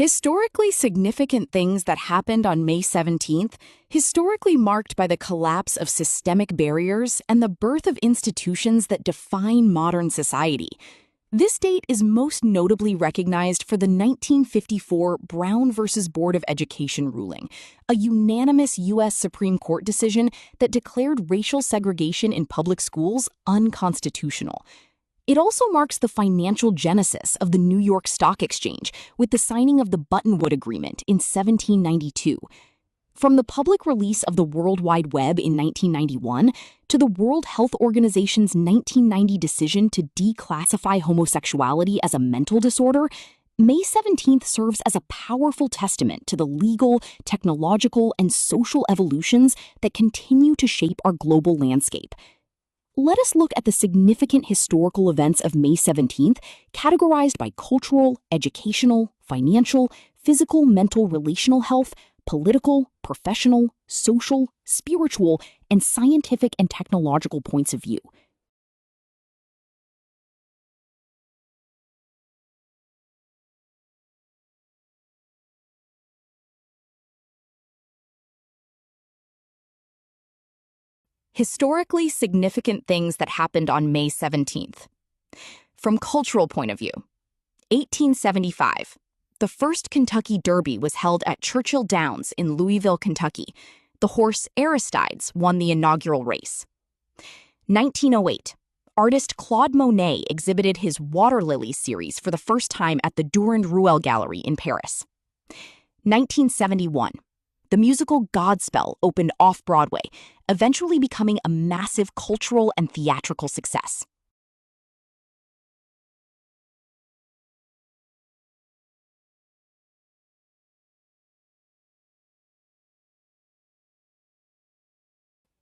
Historically significant things that happened on May 17th, historically marked by the collapse of systemic barriers and the birth of institutions that define modern society. This date is most notably recognized for the 1954 Brown v. Board of Education ruling, a unanimous U.S. Supreme Court decision that declared racial segregation in public schools unconstitutional. It also marks the financial genesis of the New York Stock Exchange with the signing of the Buttonwood Agreement in 1792. From the public release of the World Wide Web in 1991 to the World Health Organization's 1990 decision to declassify homosexuality as a mental disorder, May 17th serves as a powerful testament to the legal, technological, and social evolutions that continue to shape our global landscape. Let us look at the significant historical events of May 17th, categorized by cultural, educational, financial, physical, mental, relational health, political, professional, social, spiritual, and scientific and technological points of view. Historically significant things that happened on May 17th. From cultural point of view, 1875. The first Kentucky Derby was held at Churchill Downs in Louisville, Kentucky. The horse Aristides won the inaugural race. 1908. Artist Claude Monet exhibited his Water Lilies series for the first time at the Durand-Ruel Gallery in Paris. 1971. The musical Godspell opened off-Broadway, eventually becoming a massive cultural and theatrical success.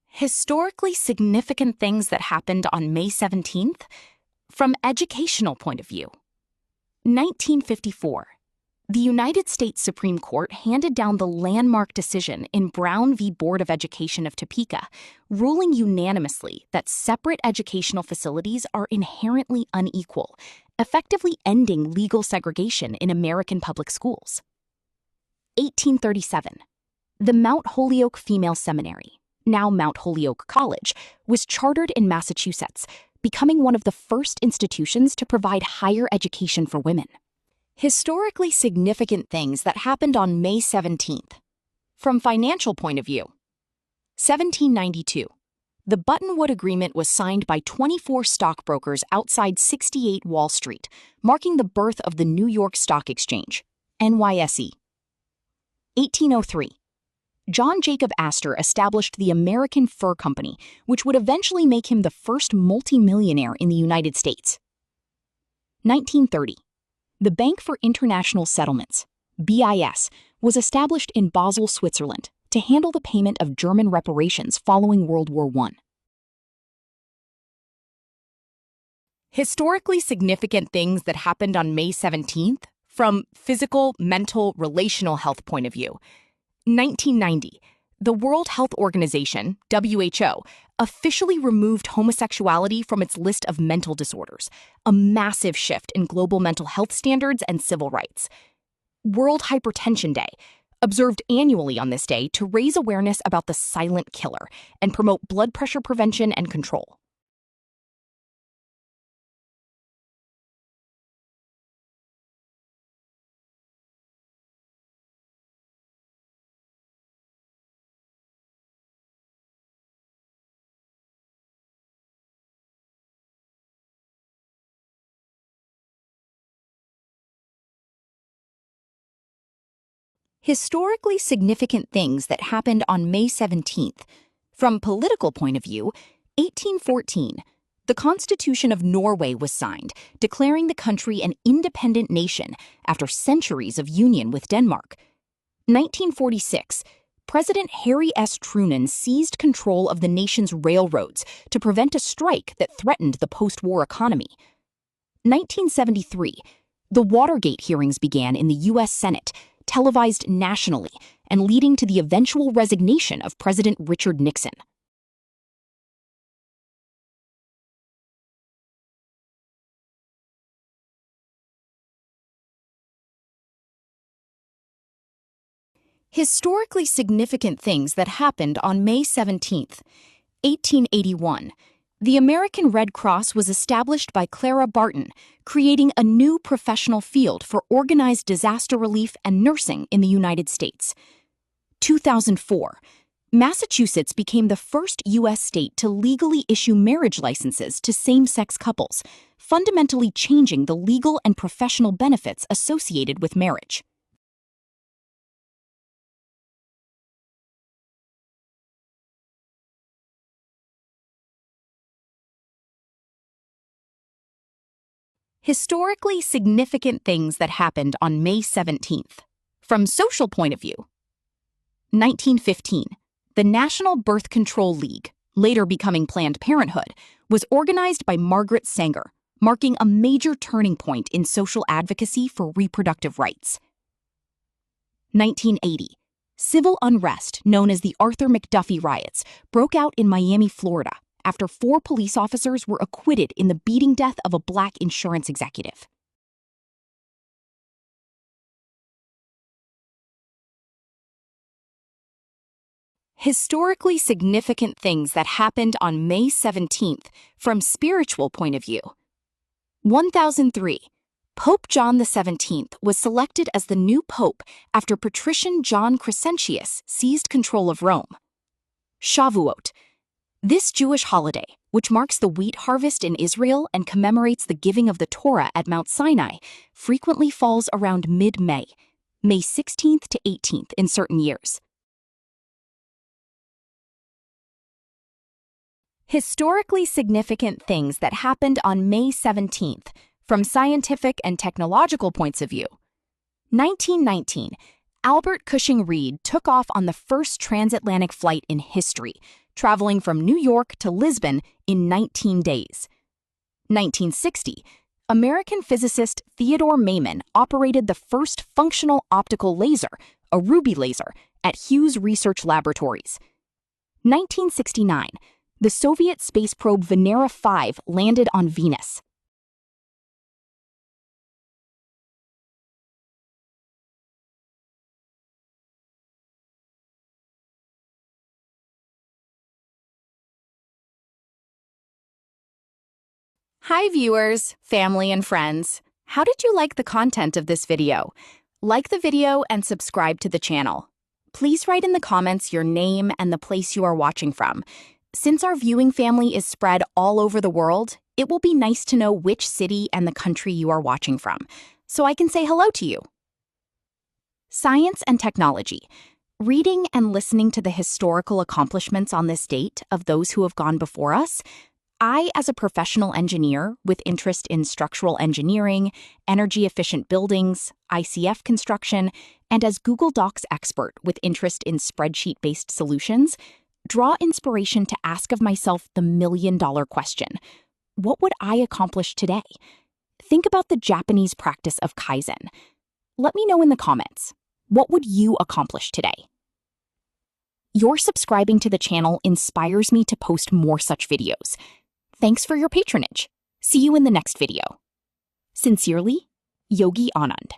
Historically significant things that happened on May 17th? From educational point of view. 1954. The United States Supreme Court handed down the landmark decision in Brown v. Board of Education of Topeka, ruling unanimously that separate educational facilities are inherently unequal, effectively ending legal segregation in American public schools. 1837. The Mount Holyoke Female Seminary, now Mount Holyoke College, was chartered in Massachusetts, becoming one of the first institutions to provide higher education for women. Historically significant things that happened on May 17th. From financial point of view. 1792. The Buttonwood Agreement was signed by 24 stockbrokers outside 68 Wall Street, marking the birth of the New York Stock Exchange, NYSE. 1803. John Jacob Astor established the American Fur Company, which would eventually make him the first multimillionaire in the United States. 1930. The Bank for International Settlements, BIS, was established in Basel, Switzerland, to handle the payment of German reparations following World War I. Historically significant things that happened on May 17th, from physical, mental, relational health point of view. 1990. The World Health Organization, WHO, officially removed homosexuality from its list of mental disorders, a massive shift in global mental health standards and civil rights. World Hypertension Day, observed annually on this day to raise awareness about the silent killer and promote blood pressure prevention and control. Historically significant things that happened on May 17th. From political point of view, 1814. The Constitution of Norway was signed, declaring the country an independent nation after centuries of union with Denmark. 1946. President Harry S. Truman seized control of the nation's railroads to prevent a strike that threatened the post-war economy. 1973. The Watergate hearings began in the U.S. Senate, televised nationally and leading to the eventual resignation of President Richard Nixon. Historically significant things that happened on May 17th, 1881. The American Red Cross was established by Clara Barton, creating a new professional field for organized disaster relief and nursing in the United States. 2004. Massachusetts became the first U.S. state to legally issue marriage licenses to same-sex couples, fundamentally changing the legal and professional benefits associated with marriage. Historically significant things that happened on May 17th. From social point of view. 1915. The National Birth Control League, later becoming Planned Parenthood, was organized by Margaret Sanger, marking a major turning point in social advocacy for reproductive rights. 1980. Civil unrest, known as the Arthur McDuffie riots, broke out in Miami, Florida, after 4 police officers were acquitted in the beating death of a black insurance executive. Historically significant things that happened on May 17th from spiritual point of view. 1003. Pope John XVII was selected as the new pope after patrician John Crescentius seized control of Rome. Shavuot. This Jewish holiday, which marks the wheat harvest in Israel and commemorates the giving of the Torah at Mount Sinai, frequently falls around mid-May, May 16th to 18th in certain years. Historically significant things that happened on May 17th, from scientific and technological points of view. 1919. Albert Cushing Reed took off on the first transatlantic flight in history, traveling from New York to Lisbon in 19 days. 1960. American physicist Theodore Maiman operated the first functional optical laser, a ruby laser, at Hughes Research Laboratories. 1969. The Soviet space probe Venera 5 landed on Venus. Hi viewers, family and friends. How did you like the content of this video? Like the video and subscribe to the channel. Please write in the comments your name and the place you are watching from. Since our viewing family is spread all over the world, it will be nice to know which city and the country you are watching from, so I can say hello to you. Science and technology. Reading and listening to the historical accomplishments on this date of those who have gone before us, I, as a professional engineer with interest in structural engineering, energy-efficient buildings, ICF construction, and as Google Docs expert with interest in spreadsheet-based solutions, draw inspiration to ask of myself the million-dollar question: what would I accomplish today? Think about the Japanese practice of Kaizen. Let me know in the comments, what would you accomplish today? Your subscribing to the channel inspires me to post more such videos. Thanks for your patronage. See you in the next video. Sincerely, Yogi Anand.